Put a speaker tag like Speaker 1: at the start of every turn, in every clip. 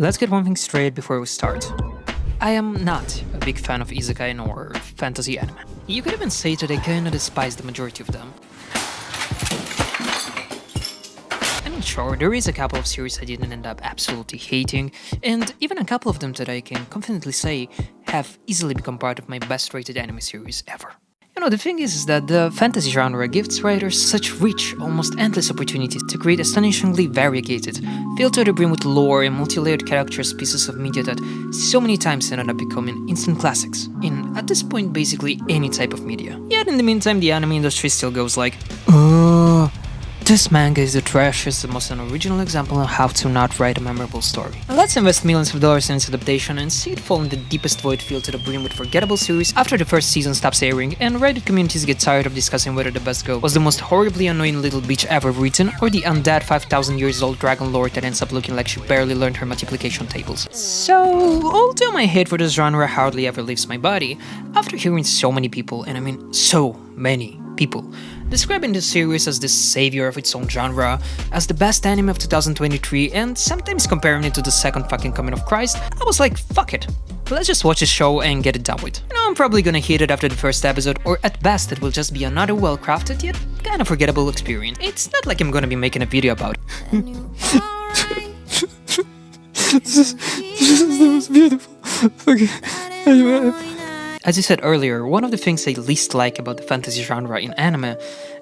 Speaker 1: Let's get one thing straight before we start. I am not a big fan of isekai nor fantasy anime. You could even say that I kinda despise the majority of them. I mean, sure, there is a couple of series I didn't end up absolutely hating, and even a couple of them that I can confidently say have easily become part of my best rated anime series ever. You know, the thing is that the fantasy genre gives writers such rich, almost endless opportunities to create astonishingly variegated, filled to the brim with lore and multi-layered characters pieces of media that so many times ended up becoming instant classics in, at this point, basically any type of media. Yet in the meantime, the anime industry still goes like, this manga is the trashiest, the most unoriginal example of how to not write a memorable story. Now let's invest millions of dollars in its adaptation and see it fall in the deepest void filled to the brim with forgettable series after the first season stops airing and Reddit communities get tired of discussing whether the best girl was the most horribly annoying little bitch ever written or the undead 5,000 years old dragon lord that ends up looking like she barely learned her multiplication tables. So, although my hate for this genre hardly ever leaves my body, after hearing so many people, and I mean so many people, describing this series as the savior of its own genre, as the best anime of 2023, and sometimes comparing it to the second fucking coming of Christ, I was like, fuck it. Let's just watch the show and get it done with. You know, I'm probably gonna hate it after the first episode, or at best it will just be another well-crafted yet kinda forgettable experience. It's not like I'm gonna be making a video about it. This is the most beautiful. Okay. As I said earlier, one of the things I least like about the fantasy genre in anime,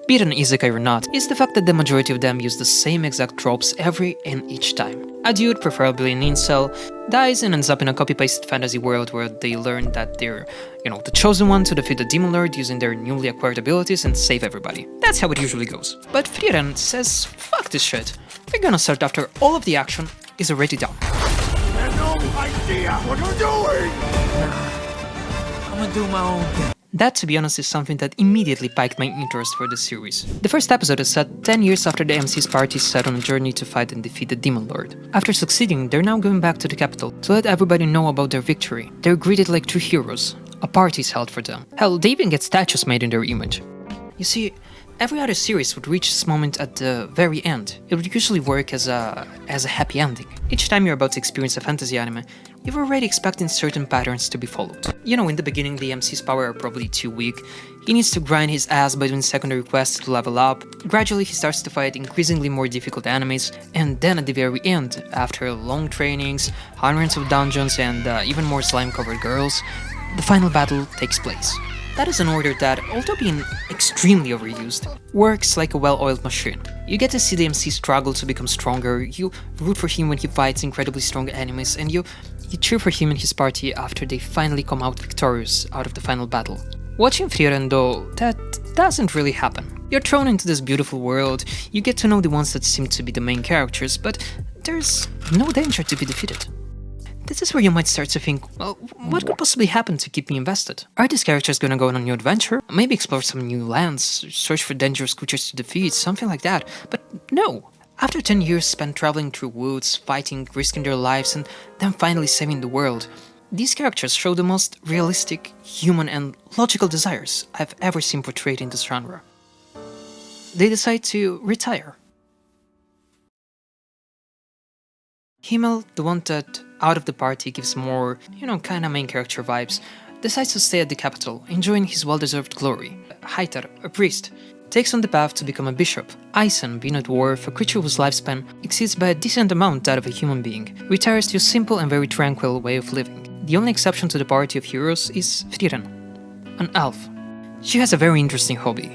Speaker 1: be it an isekai or not, is the fact that the majority of them use the same exact tropes every and each time. A dude, preferably an incel, dies and ends up in a copy-pasted fantasy world where they learn that they're, the chosen one to defeat the demon lord using their newly acquired abilities and save everybody. That's how it usually goes. But Frieren says, fuck this shit. We're gonna start after all of the action is already done.
Speaker 2: I have no idea what you're doing! I'm gonna do my own thing.
Speaker 1: That, to be honest, is something that immediately piqued my interest for the series. The first episode is set 10 years after the MC's party set on a journey to fight and defeat the Demon Lord. After succeeding, they're now going back to the capital to let everybody know about their victory. They're greeted like true heroes. A party is held for them. Hell, they even get statues made in their image. You see, every other series would reach this moment at the very end. It would usually work as a happy ending. Each time you're about to experience a fantasy anime, you're already expecting certain patterns to be followed. You know, in the beginning the MC's power are probably too weak, he needs to grind his ass by doing secondary quests to level up, gradually he starts to fight increasingly more difficult enemies, and then at the very end, after long trainings, hundreds of dungeons and even more slime-covered girls, the final battle takes place. That is an order that, although being extremely overused, works like a well-oiled machine. You get to see the MC struggle to become stronger, you root for him when he fights incredibly strong enemies, and you cheer for him and his party after they finally come out victorious out of the final battle. Watching Frieren though, that doesn't really happen. You're thrown into this beautiful world, you get to know the ones that seem to be the main characters, but there's no danger to be defeated. This is where you might start to think, well, what could possibly happen to keep me invested? Are these characters gonna go on a new adventure? Maybe explore some new lands, search for dangerous creatures to defeat, something like that. But no! After 10 years spent traveling through woods, fighting, risking their lives, and then finally saving the world, these characters show the most realistic, human, and logical desires I've ever seen portrayed in this genre. They decide to retire. Himmel, the one that out of the party gives more, kinda main character vibes, decides to stay at the capital, enjoying his well-deserved glory. Haithar, a priest, takes on the path to become a bishop. Eisen, being a dwarf, a creature whose lifespan exceeds by a decent amount that of a human being, retires to a simple and very tranquil way of living. The only exception to the party of heroes is Frieren, an elf. She has a very interesting hobby,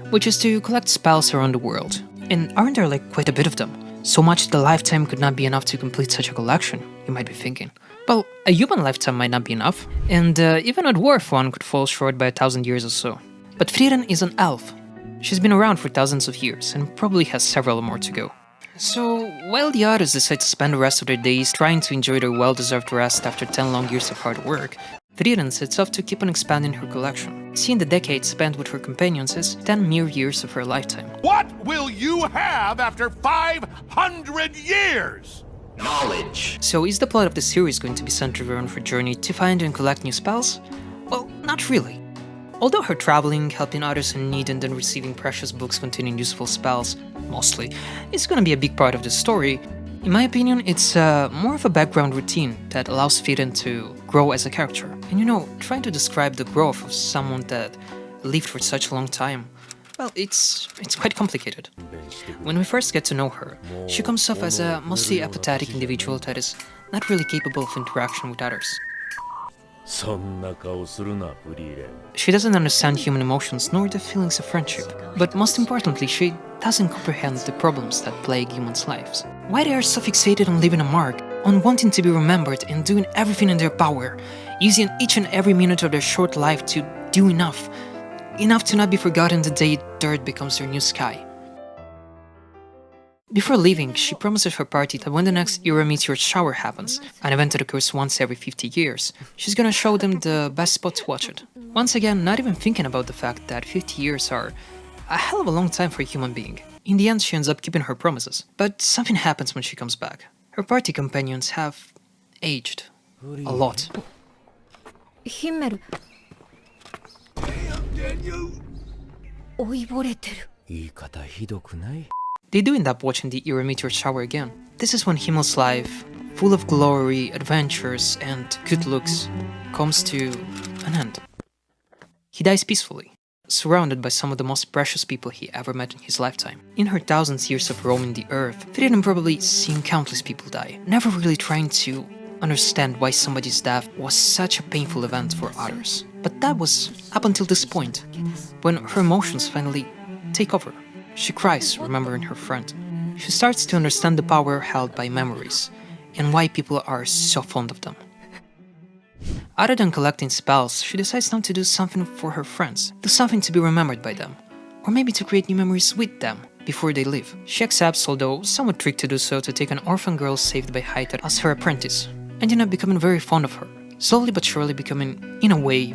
Speaker 1: which is to collect spells around the world. And aren't there quite a bit of them? So much that a lifetime could not be enough to complete such a collection, you might be thinking. Well, a human lifetime might not be enough, and even a dwarf one could fall short by 1,000 years or so. But Frieren is an elf. She's been around for thousands of years, and probably has several more to go. So, while the others decide to spend the rest of their days trying to enjoy their well-deserved rest after 10 long years of hard work, Frieren sets off to keep on expanding her collection, seeing the decades spent with her companions as 10 mere years of her lifetime.
Speaker 2: What will you have after 500 years? Knowledge.
Speaker 1: So is the plot of the series going to be centered around her journey to find and collect new spells? Well, not really. Although her traveling, helping others in need and then receiving precious books containing useful spells, mostly, is gonna be a big part of the story, In my opinion, it's more of a background routine that allows Frieren to grow as a character. And you know, trying to describe the growth of someone that lived for such a long time, well, it's quite complicated. When we first get to know her, she comes off as a mostly apathetic individual that is not really capable of interaction with others. She doesn't understand human emotions nor the feelings of friendship. But most importantly, she doesn't comprehend the problems that plague humans' lives. Why they are so fixated on leaving a mark, on wanting to be remembered and doing everything in their power, using each and every minute of their short life to do enough to not be forgotten the day dirt becomes their new sky. Before leaving, she promises her party that when the next era meteor shower happens, an event that occurs once every 50 years, she's gonna show them the best spot to watch it. Once again, not even thinking about the fact that 50 years are a hell of a long time for a human being. In the end, she ends up keeping her promises. But something happens when she comes back. Her party companions have aged. A lot.
Speaker 3: Himmel. 老いぼれてる。
Speaker 4: 言い方ひどくない?
Speaker 1: They do end up watching the era meteor shower again. This is when Himmel's life, full of glory, adventures, and good looks, comes to an end. He dies peacefully, surrounded by some of the most precious people he ever met in his lifetime. In her thousands years of roaming the earth, Frieren probably seen countless people die, never really trying to understand why somebody's death was such a painful event for others. But that was up until this point, when her emotions finally take over. She cries, remembering her friend. She starts to understand the power held by memories, and why people are so fond of them. Other than collecting spells, she decides now to do something for her friends, do something to be remembered by them, or maybe to create new memories with them before they leave. She accepts, although somewhat tricked to do so, to take an orphan girl saved by Haita as her apprentice, and end up becoming very fond of her, slowly but surely becoming, in a way,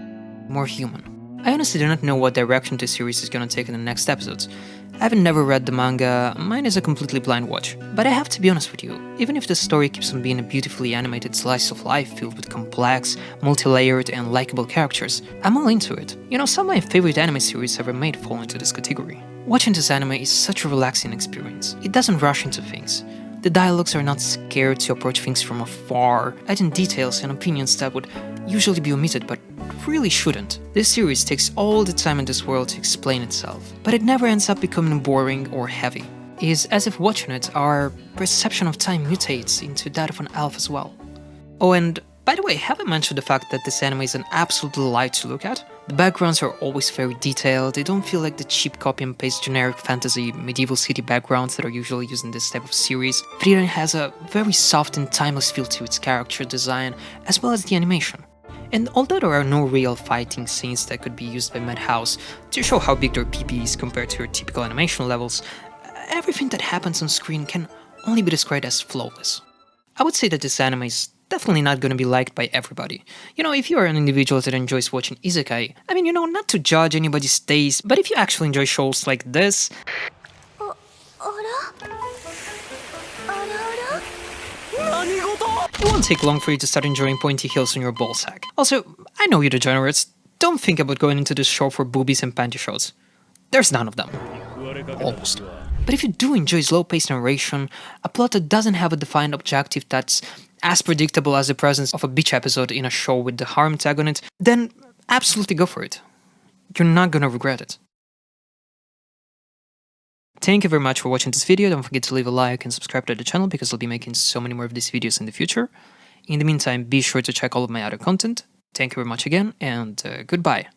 Speaker 1: more human. I honestly do not know what direction this series is gonna take in the next episodes. I haven't never read the manga, mine is a completely blind watch. But I have to be honest with you, even if the story keeps on being a beautifully animated slice of life filled with complex, multi-layered and likable characters, I'm all into it. You know, some of my favorite anime series ever made fall into this category. Watching this anime is such a relaxing experience. It doesn't rush into things. The dialogues are not scared to approach things from afar, adding details and opinions that would usually be omitted but really shouldn't. This series takes all the time in this world to explain itself, but it never ends up becoming boring or heavy. It is as if watching it, our perception of time mutates into that of an elf as well. Oh, and by the way, have I mentioned the fact that this anime is an absolute delight to look at? The backgrounds are always very detailed, they don't feel like the cheap copy and paste generic fantasy medieval city backgrounds that are usually used in this type of series. Frieren has a very soft and timeless feel to its character design, as well as the animation. And although there are no real fighting scenes that could be used by Madhouse to show how big their PP is compared to your typical animation levels, everything that happens on screen can only be described as flawless. I would say that this anime is definitely not gonna be liked by everybody. You know, if you are an individual that enjoys watching isekai, I mean, you know, not to judge anybody's taste, but if you actually enjoy shows like this, it won't take long for you to start enjoying pointy heels on your ballsack. Also, I know you're degenerates, don't think about going into this show for boobies and panty shows. There's none of them. Almost. But if you do enjoy slow-paced narration, a plot that doesn't have a defined objective that's as predictable as the presence of a bitch episode in a show with the harem tag on it, then absolutely go for it. You're not gonna regret it. Thank you very much for watching this video, don't forget to leave a like and subscribe to the channel because I'll be making so many more of these videos in the future. In the meantime, be sure to check all of my other content. Thank you very much again, and goodbye.